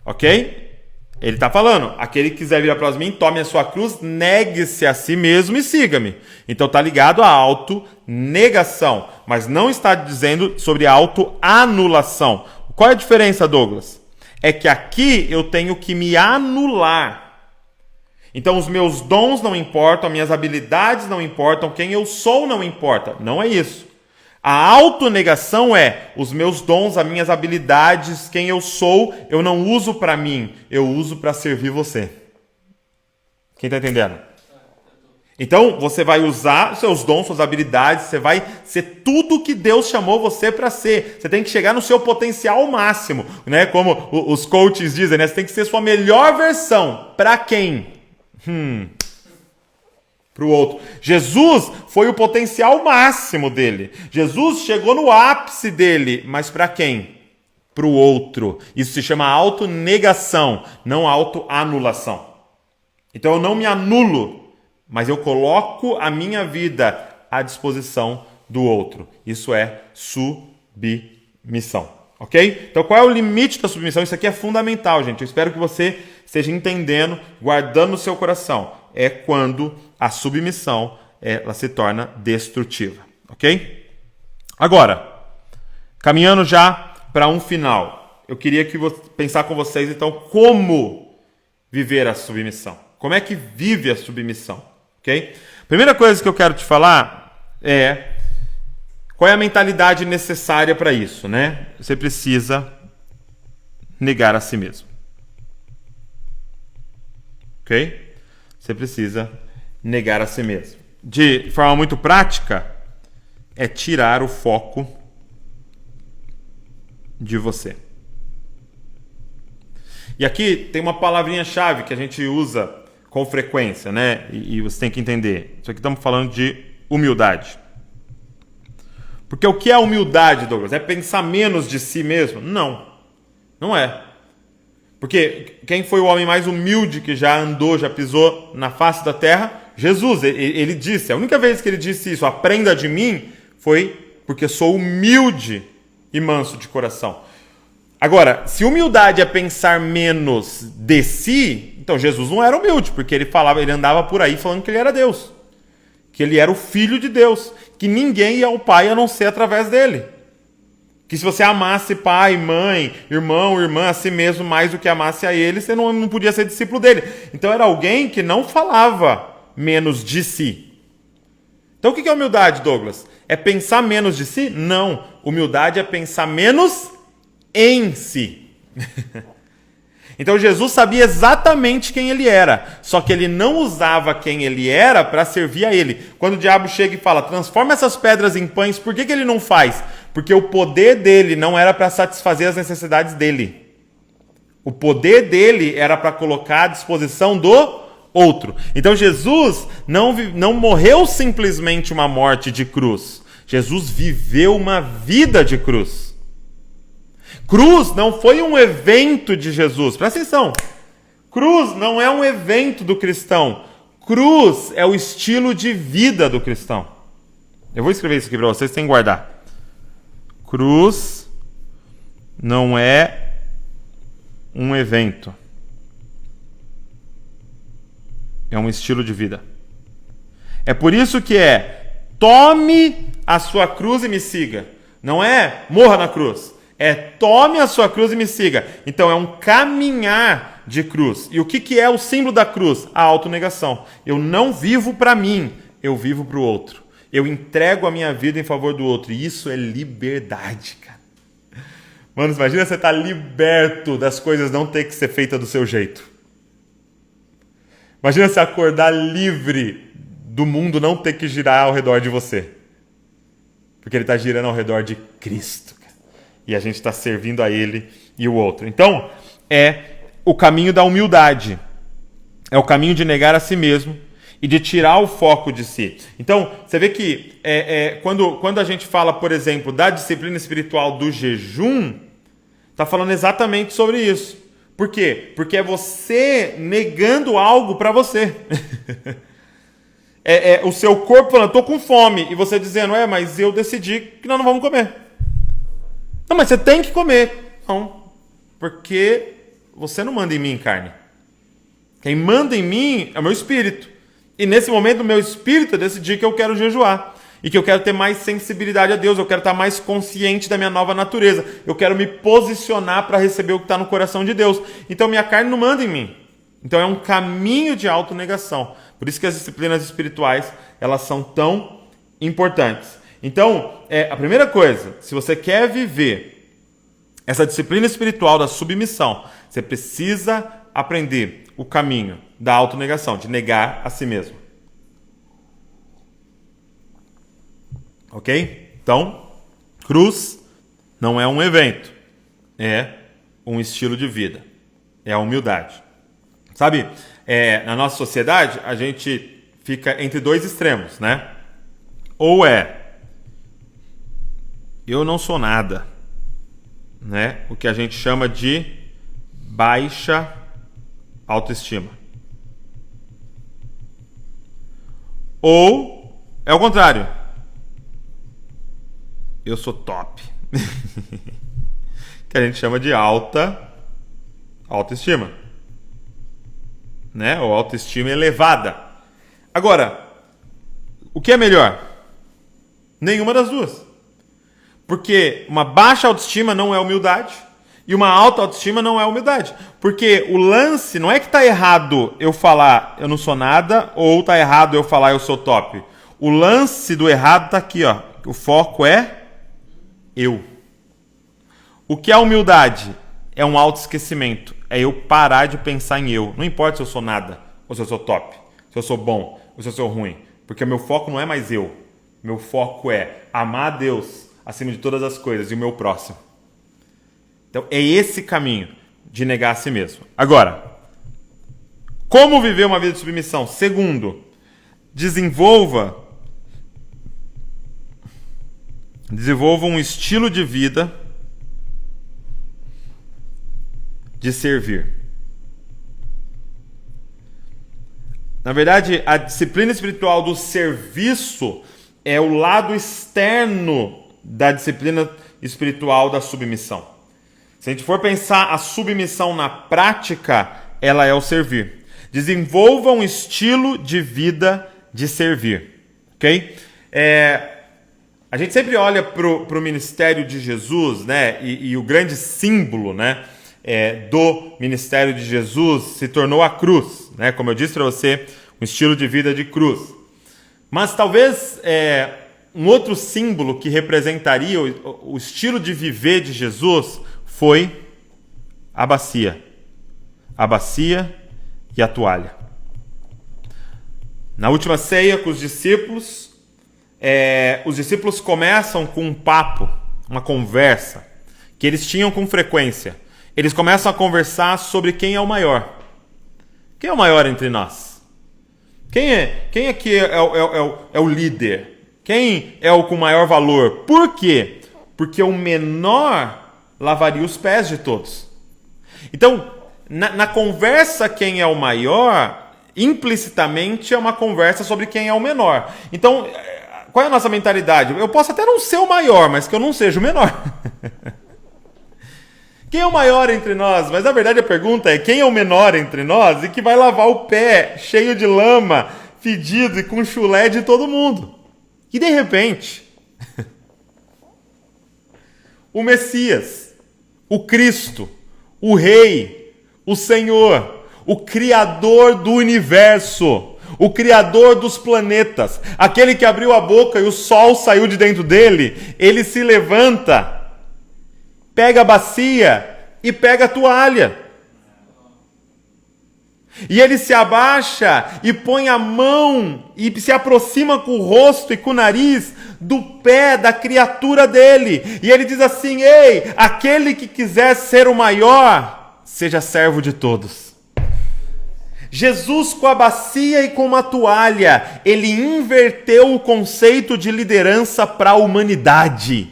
[SPEAKER 1] Ok? Ele está falando: aquele que quiser vir após mim, tome a sua cruz, negue-se a si mesmo e siga-me. Então está ligado à autonegação, mas não está dizendo sobre a autoanulação. Qual é a diferença, Douglas? É que aqui eu tenho que me anular. Então os meus dons não importam, as minhas habilidades não importam, quem eu sou não importa. Não é isso. A autonegação é: os meus dons, as minhas habilidades, quem eu sou, eu não uso para mim, eu uso para servir você. Quem está entendendo? Então você vai usar seus dons, suas habilidades, você vai ser tudo que Deus chamou você para ser. Você tem que chegar no seu potencial máximo, né? Como os coaches dizem, né? Você tem que ser sua melhor versão. Para quem? Para o outro. Jesus foi o potencial máximo dele. Jesus chegou no ápice dele, mas para quem? Para o outro. Isso se chama autonegação, não autoanulação. Então eu não me anulo, mas eu coloco a minha vida à disposição do outro. Isso é submissão. Ok? Então qual é o limite da submissão? Isso aqui é fundamental, gente. Eu espero que você esteja entendendo, guardando no seu coração. É quando a submissão ela se torna destrutiva. Ok? Agora, caminhando já para um final, eu queria pensar com vocês, então, como viver a submissão. Como é que vive a submissão? Ok? Primeira coisa que eu quero te falar é qual é a mentalidade necessária para isso, né? Você precisa negar a si mesmo. Ok? Você precisa negar a si mesmo. De forma muito prática, é tirar o foco de você. E aqui tem uma palavrinha-chave que a gente usa com frequência, né? E você tem que entender. Isso aqui estamos falando de humildade. Porque o que é humildade, Douglas? É pensar menos de si mesmo? Não. Não é. Porque quem foi o homem mais humilde que já andou, já pisou na face da terra? Jesus. Ele disse, a única vez que ele disse isso, aprenda de mim, foi porque sou humilde e manso de coração. Agora, se humildade é pensar menos de si, então Jesus não era humilde, porque ele andava por aí falando que ele era Deus, que ele era o Filho de Deus, que ninguém ia ao Pai a não ser através dele. Que se você amasse pai, mãe, irmão, irmã, a si mesmo mais do que amasse a ele, você não podia ser discípulo dele. Então era alguém que não falava menos de si. Então o que é humildade, Douglas? É pensar menos de si? Não. Humildade é pensar menos em si. Então Jesus sabia exatamente quem ele era, só que ele não usava quem ele era para servir a ele. Quando o diabo chega e fala, transforma essas pedras em pães, por que ele não faz? Porque o poder dele não era para satisfazer as necessidades dele. O poder dele era para colocar à disposição do outro. Então Jesus não morreu simplesmente uma morte de cruz. Jesus viveu uma vida de cruz. Cruz não foi um evento de Jesus. Presta atenção. Cruz não é um evento do cristão. Cruz é o estilo de vida do cristão. Eu vou escrever isso aqui para vocês, tem que guardar. Cruz não é um evento. É um estilo de vida. É por isso que tome a sua cruz e me siga. Não é morra na cruz. É tome a sua cruz e me siga. Então é um caminhar de cruz. E o que é o símbolo da cruz? A autonegação. Eu não vivo para mim, eu vivo para o outro. Eu entrego a minha vida em favor do outro. E isso é liberdade, cara. Mano, imagina você estar liberto das coisas não ter que ser feitas do seu jeito. Imagina você acordar livre do mundo não ter que girar ao redor de você. Porque ele está girando ao redor de Cristo. E a gente está servindo a Ele e o outro. Então, é o caminho da humildade. É o caminho de negar a si mesmo e de tirar o foco de si. Então, você vê que quando a gente fala, por exemplo, da disciplina espiritual do jejum, está falando exatamente sobre isso. Por quê? Porque é você negando algo para você. É o seu corpo falando, estou com fome. E você dizendo, mas eu decidi que nós não vamos comer. Não, mas você tem que comer. Não, porque você não manda em mim, carne. Quem manda em mim é o meu espírito. E nesse momento, o meu espírito decidiu que eu quero jejuar. E que eu quero ter mais sensibilidade a Deus. Eu quero estar mais consciente da minha nova natureza. Eu quero me posicionar para receber o que está no coração de Deus. Então, minha carne não manda em mim. Então, é um caminho de autonegação. Por isso que as disciplinas espirituais, elas são tão importantes. Então, a primeira coisa, se você quer viver essa disciplina espiritual da submissão, você precisa aprender o caminho da autonegação, de negar a si mesmo. Ok? Então, cruz não é um evento, é um estilo de vida, é a humildade. Sabe, na nossa sociedade, a gente fica entre dois extremos, né? Ou eu não sou nada, né? O que a gente chama de baixa autoestima. Ou é o contrário. Eu sou top. Que a gente chama de alta autoestima, né? Ou autoestima elevada. Agora, o que é melhor? Nenhuma das duas. Porque uma baixa autoestima não é humildade e uma alta autoestima não é humildade. Porque o lance não é que está errado eu falar eu não sou nada ou está errado eu falar eu sou top. O lance do errado está aqui, ó. O foco é eu. O que é humildade? É um autoesquecimento. É eu parar de pensar em eu. Não importa se eu sou nada ou se eu sou top, se eu sou bom ou se eu sou ruim. Porque o meu foco não é mais eu. Meu foco é amar a Deus acima de todas as coisas e o meu próximo. Então, é esse caminho de negar a si mesmo. Agora, como viver uma vida de submissão? Segundo, desenvolva um estilo de vida de servir. Na verdade, a disciplina espiritual do serviço é o lado externo da disciplina espiritual da submissão. Se a gente for pensar a submissão na prática, ela é o servir. Desenvolva um estilo de vida de servir. Ok? A gente sempre olha para o ministério de Jesus, né? E o grande símbolo, né? Do ministério de Jesus se tornou a cruz, né? Como eu disse para você, um estilo de vida de cruz. Mas talvez um outro símbolo que representaria o estilo de viver de Jesus foi a bacia. A bacia e a toalha. Na última ceia com os discípulos começam com um papo, uma conversa, que eles tinham com frequência. Eles começam a conversar sobre quem é o maior. Quem é o maior entre nós? Quem aqui é o líder? Quem é o com maior valor? Por quê? Porque o menor lavaria os pés de todos. Então, na conversa quem é o maior, implicitamente é uma conversa sobre quem é o menor. Então, qual é a nossa mentalidade? Eu posso até não ser o maior, mas que eu não seja o menor. Quem é o maior entre nós? Mas na verdade a pergunta é: quem é o menor entre nós e que vai lavar o pé cheio de lama, fedido e com chulé de todo mundo? E de repente, o Messias, o Cristo, o Rei, o Senhor, o Criador do universo, o Criador dos planetas, aquele que abriu a boca e o sol saiu de dentro dele, ele se levanta, pega a bacia e pega a toalha. E ele se abaixa e põe a mão e se aproxima com o rosto e com o nariz do pé da criatura dele. E ele diz assim: ei, aquele que quiser ser o maior, seja servo de todos. Jesus, com a bacia e com uma toalha, ele inverteu o conceito de liderança para a humanidade.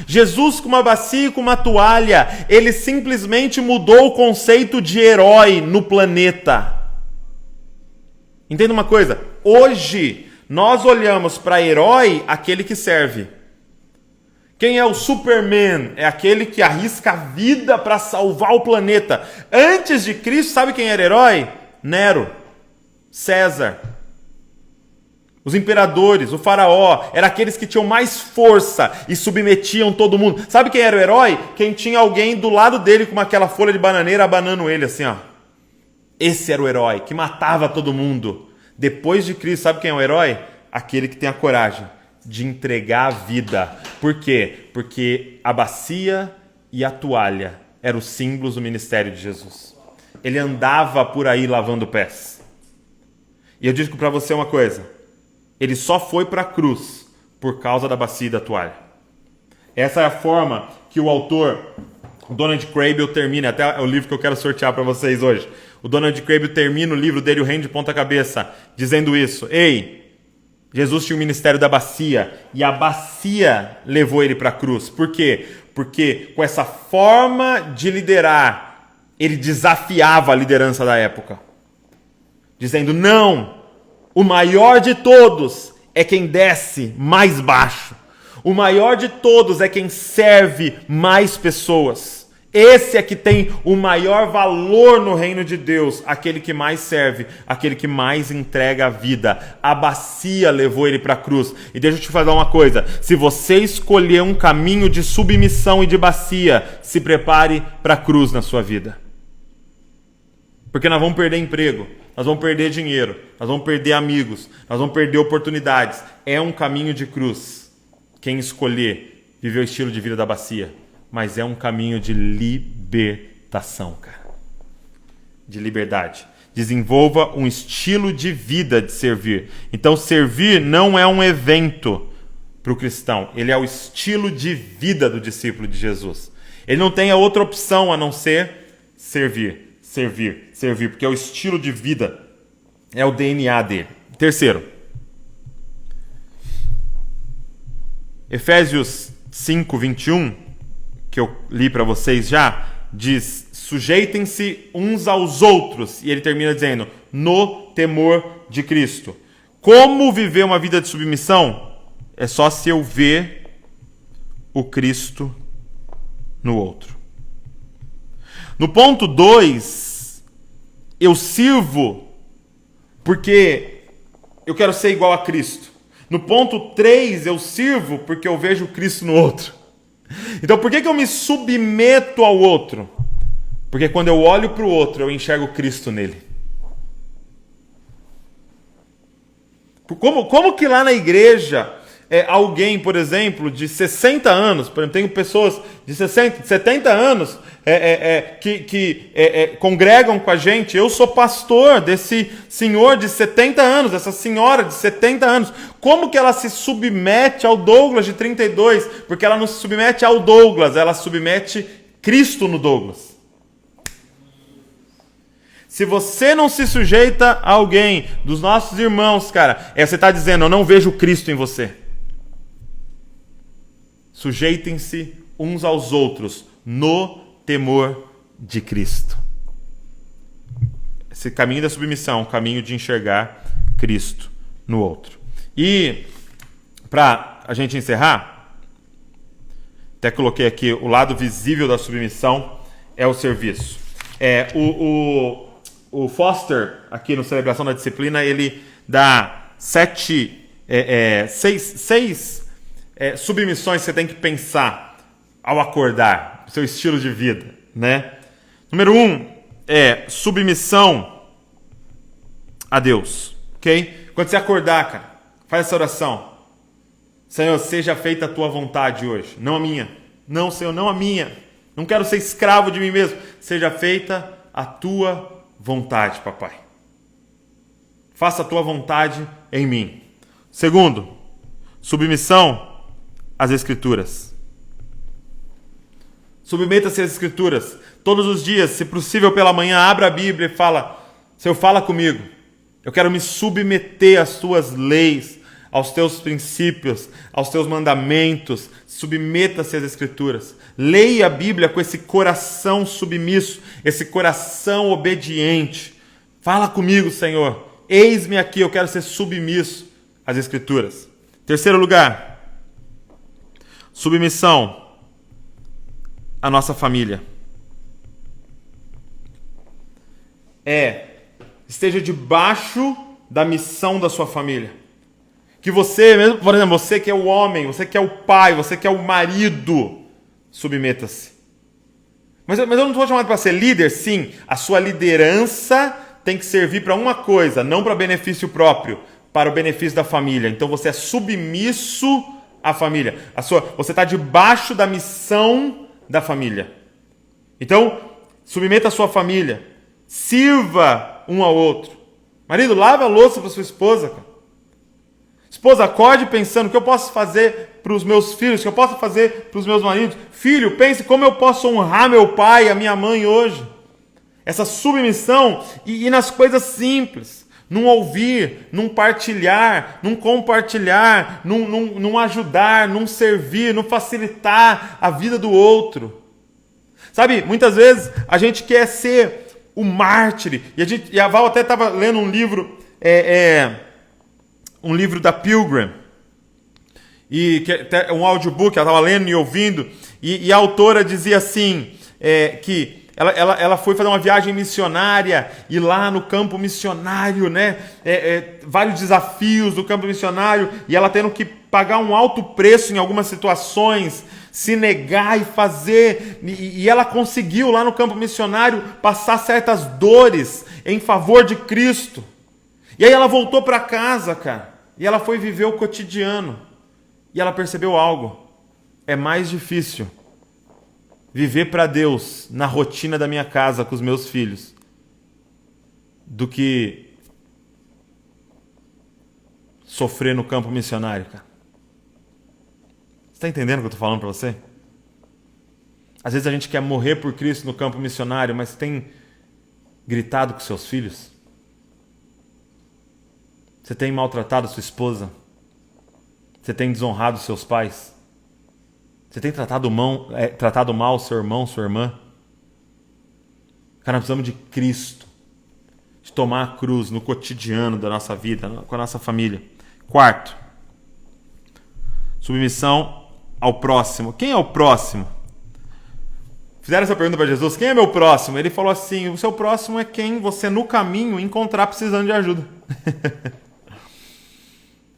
[SPEAKER 1] Jesus, com uma bacia e com uma toalha, ele simplesmente mudou o conceito de herói no planeta. Entenda uma coisa: hoje nós olhamos para herói aquele que serve. Quem é o Superman? É aquele que arrisca a vida para salvar o planeta. Antes de Cristo, sabe quem era herói? Nero, César, os imperadores, o faraó. Eram aqueles que tinham mais força e submetiam todo mundo. Sabe quem era o herói? Quem tinha alguém do lado dele com aquela folha de bananeira abanando ele assim, ó. Esse era o herói que matava todo mundo. Depois de Cristo, sabe quem é o herói? Aquele que tem a coragem de entregar a vida. Por quê? Porque a bacia e a toalha eram os símbolos do ministério de Jesus. Ele andava por aí lavando pés. E eu digo para você uma coisa: ele só foi para a cruz por causa da bacia e da toalha. Essa é a forma que o autor Donald Kraybill termina, até é o livro que eu quero sortear para vocês hoje. O Donald Kraybill termina o livro dele, O Reino de Ponta Cabeça, dizendo isso: ei, Jesus tinha o ministério da bacia e a bacia levou ele para a cruz. Por quê? Porque com essa forma de liderar, ele desafiava a liderança da época, dizendo: não, o maior de todos é quem desce mais baixo. O maior de todos é quem serve mais pessoas. Esse é que tem o maior valor no reino de Deus, aquele que mais serve, aquele que mais entrega a vida. A bacia levou ele para a cruz. E deixa eu te falar uma coisa: se você escolher um caminho de submissão e de bacia, se prepare para a cruz na sua vida. Porque nós vamos perder emprego, nós vamos perder dinheiro, nós vamos perder amigos, nós vamos perder oportunidades. É um caminho de cruz. Quem escolher viver o estilo de vida da bacia, mas é um caminho de libertação, cara. De liberdade. Desenvolva um estilo de vida de servir. Então, servir não é um evento para o cristão. Ele é o estilo de vida do discípulo de Jesus. Ele não tem a outra opção a não ser servir, servir, servir. Porque é o estilo de vida, é o DNA dele. Terceiro, Efésios 5, 21, que eu li para vocês já, diz: sujeitem-se uns aos outros. E ele termina dizendo: no temor de Cristo. Como viver uma vida de submissão? É só se eu ver o Cristo no outro. No ponto 2, eu sirvo porque eu quero ser igual a Cristo. No ponto 3, eu sirvo porque eu vejo Cristo no outro. Então, por que eu me submeto ao outro? Porque quando eu olho para o outro, eu enxergo Cristo nele. Como que lá na igreja, alguém, por exemplo, de 60 anos, por exemplo, tenho pessoas de 60, 70 anos que congregam com a gente. Eu sou pastor desse senhor de 70 anos, dessa senhora de 70 anos. Como que ela se submete ao Douglas de 32? Porque ela não se submete ao Douglas, ela submete Cristo no Douglas. Se você não se sujeita a alguém dos nossos irmãos, cara, você está dizendo: eu não vejo Cristo em você. Sujeitem-se uns aos outros no temor de Cristo. Esse caminho da submissão é um caminho de enxergar Cristo no outro. E, para a gente encerrar, Até coloquei aqui, o lado visível da submissão é o serviço. O Foster, aqui no Celebração da Disciplina, ele dá seis submissões que você tem que pensar ao acordar, o seu estilo de vida, né? Número 1 é submissão a Deus, ok? Quando você acordar, cara, faz essa oração. Senhor, seja feita a tua vontade hoje, não a minha. Não, Senhor, não a minha. Não quero ser escravo de mim mesmo. Seja feita a tua vontade, papai. Faça a tua vontade em mim. Segundo, submissão às Escrituras. Submeta-se às Escrituras. Todos os dias, se possível pela manhã, abra a Bíblia e fala: Senhor, fala comigo. Eu quero me submeter às tuas leis, aos teus princípios, aos teus mandamentos. Submeta-se às Escrituras. Leia a Bíblia com esse coração submisso, esse coração obediente. Fala comigo, Senhor. Eis-me aqui, eu quero ser submisso às Escrituras. Terceiro lugar, submissão à nossa família. Esteja debaixo da missão da sua família. Que você, mesmo, por exemplo, você que é o homem, você que é o pai, você que é o marido, submeta-se. Mas eu não estou chamado para ser líder, sim. A sua liderança tem que servir para uma coisa, não para benefício próprio, para o benefício da família. Então você é submisso à família. Você está debaixo da missão da família. Então, submeta a sua família. Sirva um ao outro. Marido, lava a louça para sua esposa, cara. Esposa, acorde pensando o que eu posso fazer para os meus filhos, o que eu posso fazer para os meus maridos. Filho, pense como eu posso honrar meu pai e a minha mãe hoje. Essa submissão e nas coisas simples. Num ouvir, num partilhar, num compartilhar, num ajudar, num servir, num facilitar a vida do outro. Sabe, muitas vezes a gente quer ser o mártir. E a Val até estava lendo um livro... um livro da Pilgrim, e um audiobook, ela estava lendo e ouvindo, e a autora dizia assim, que ela foi fazer uma viagem missionária, e lá no campo missionário, né, vários desafios do campo missionário, e ela tendo que pagar um alto preço em algumas situações, se negar e fazer, e ela conseguiu lá no campo missionário passar certas dores em favor de Cristo. E aí ela voltou para casa, cara, e ela foi viver o cotidiano. E ela percebeu algo. É mais difícil viver para Deus na rotina da minha casa com os meus filhos do que sofrer no campo missionário, cara. Você está entendendo o que eu estou falando para você? Às vezes a gente quer morrer por Cristo no campo missionário, mas tem gritado com seus filhos? Você tem maltratado sua esposa? Você tem desonrado seus pais? Você tem tratado mal seu irmão, sua irmã? Cara, nós precisamos de Cristo. De tomar a cruz no cotidiano da nossa vida, com a nossa família. Quarto, submissão ao próximo. Quem é o próximo? Fizeram essa pergunta para Jesus, quem é meu próximo? Ele falou assim, o seu próximo é quem você no caminho encontrar precisando de ajuda.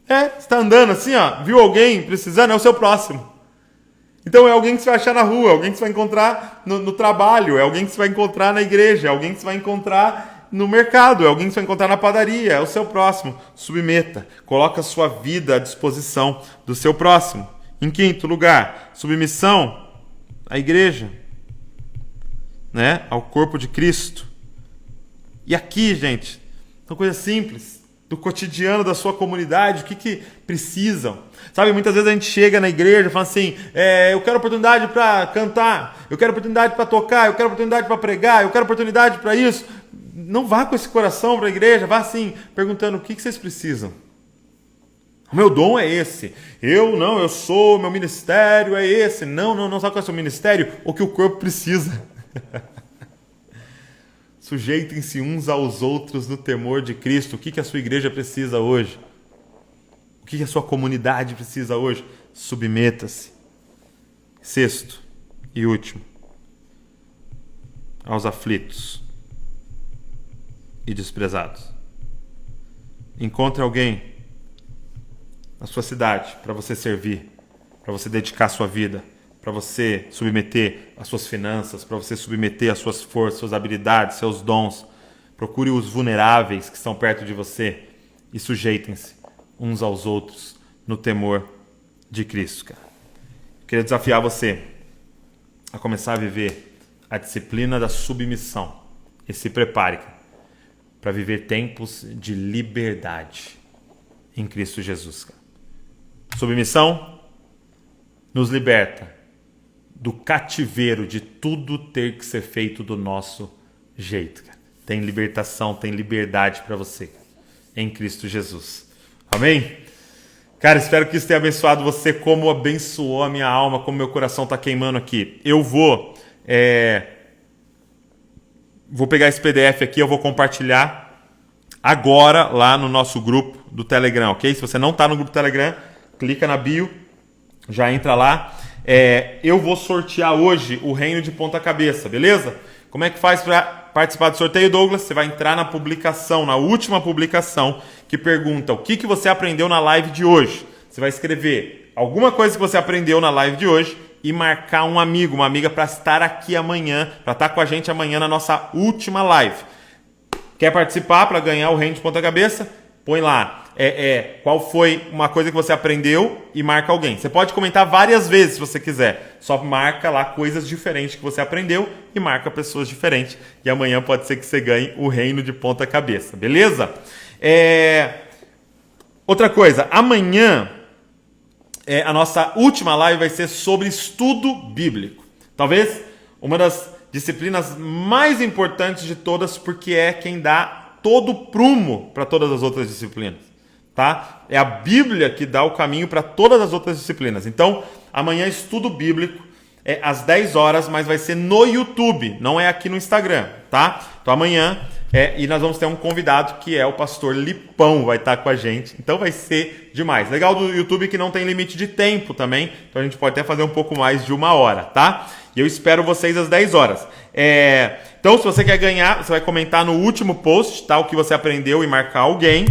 [SPEAKER 1] Você está andando assim, ó, viu alguém precisando, é o seu próximo. Então é alguém que você vai achar na rua, é alguém que você vai encontrar no trabalho, é alguém que você vai encontrar na igreja, é alguém que você vai encontrar no mercado, é alguém que você vai encontrar na padaria, é o seu próximo. Submeta, coloca a sua vida à disposição do seu próximo. Em quinto lugar, submissão à igreja, né? Ao corpo de Cristo. E aqui, gente, são coisas simples, do cotidiano da sua comunidade, o que precisam. Sabe, muitas vezes a gente chega na igreja e fala assim, eu quero oportunidade para cantar, eu quero oportunidade para tocar, eu quero oportunidade para pregar, eu quero oportunidade para isso. Não vá com esse coração para a igreja, vá assim, perguntando o que vocês precisam. O meu dom é esse. Eu sou, meu ministério é esse. Não, sabe qual é o seu ministério? O que o corpo precisa. Sujeitem-se uns aos outros no temor de Cristo. O que a sua igreja precisa hoje? O que a sua comunidade precisa hoje? Submeta-se. Sexto e último, aos aflitos e desprezados. Encontre alguém na sua cidade para você servir, para você dedicar a sua vida, para você submeter as suas finanças, para você submeter as suas forças, suas habilidades, seus dons. Procure os vulneráveis que estão perto de você e sujeitem-se uns aos outros no temor de Cristo, cara. Queria desafiar você a começar a viver a disciplina da submissão. E se prepare para viver tempos de liberdade em Cristo Jesus, cara. Submissão nos liberta do cativeiro de tudo ter que ser feito do nosso jeito, cara. Tem libertação, tem liberdade para você, cara, em Cristo Jesus. Amém? Cara, espero que isso tenha abençoado você como abençoou a minha alma, como meu coração está queimando aqui. Eu vou pegar esse PDF aqui, eu vou compartilhar agora lá no nosso grupo do Telegram, ok? Se você não está no grupo do Telegram, clica na bio, já entra lá. Eu vou sortear hoje o Reino de Ponta Cabeça, beleza? Como é que faz para participar do sorteio, Douglas? Você vai entrar na publicação, na última publicação, que pergunta o que você aprendeu na live de hoje. Você vai escrever alguma coisa que você aprendeu na live de hoje e marcar um amigo, uma amiga para estar aqui amanhã, para estar com a gente amanhã na nossa última live. Quer participar para ganhar o Reino de Ponta Cabeça? Põe lá. Qual foi uma coisa que você aprendeu e marca alguém. Você pode comentar várias vezes se você quiser. Só marca lá coisas diferentes que você aprendeu e marca pessoas diferentes. E amanhã pode ser que você ganhe o Reino de Ponta Cabeça. Beleza? Outra coisa. Amanhã a nossa última live vai ser sobre estudo bíblico. Talvez uma das disciplinas mais importantes de todas, porque é quem dá todo o prumo para todas as outras disciplinas, tá? É a Bíblia que dá o caminho para todas as outras disciplinas. Então, amanhã estudo bíblico às 10 horas, mas vai ser no YouTube, não é aqui no Instagram, tá? Então amanhã, e nós vamos ter um convidado que é o pastor Lipão, vai estar com a gente. Então vai ser demais. Legal do YouTube que não tem limite de tempo também, então a gente pode até fazer um pouco mais de 1 hora, tá? E eu espero vocês às 10 horas. Então, se você quer ganhar, você vai comentar no último post, tá? O que você aprendeu e marcar alguém.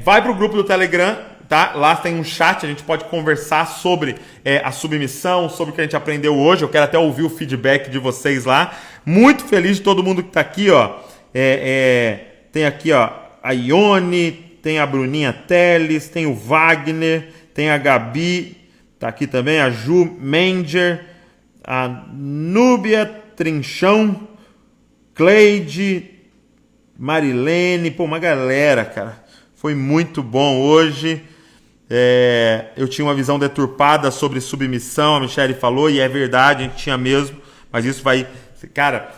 [SPEAKER 1] Vai para o grupo do Telegram, tá? Lá tem um chat, a gente pode conversar sobre a submissão, sobre o que a gente aprendeu hoje. Eu quero até ouvir o feedback de vocês lá. Muito feliz de todo mundo que está aqui, ó. Tem aqui, ó, a Ione, tem a Bruninha Teles, tem o Wagner, tem a Gabi, tá aqui também, a Ju Menger, a Núbia Trinchão, Cleide, Marilene, pô, uma galera, cara. Foi muito bom hoje. Eu tinha uma visão deturpada sobre submissão, a Michelle falou, e é verdade, a gente tinha mesmo, mas isso vai, cara,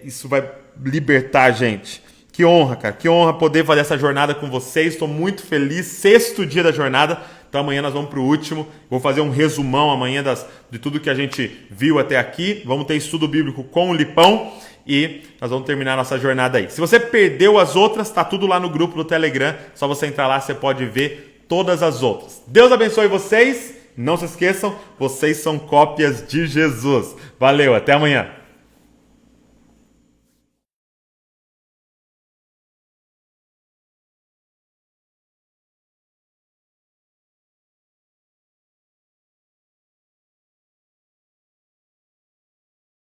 [SPEAKER 1] isso vai libertar a gente. Que honra, cara, que honra poder fazer essa jornada com vocês, estou muito feliz, 6º dia da jornada, então amanhã nós vamos para o último, vou fazer um resumão amanhã de tudo que a gente viu até aqui, vamos ter estudo bíblico com o Lipão, e nós vamos terminar a nossa jornada aí. Se você perdeu as outras, tá tudo lá no grupo do Telegram, só você entrar lá, você pode ver todas as outras. Deus abençoe vocês, não se esqueçam, vocês são cópias de Jesus. Valeu, até amanhã.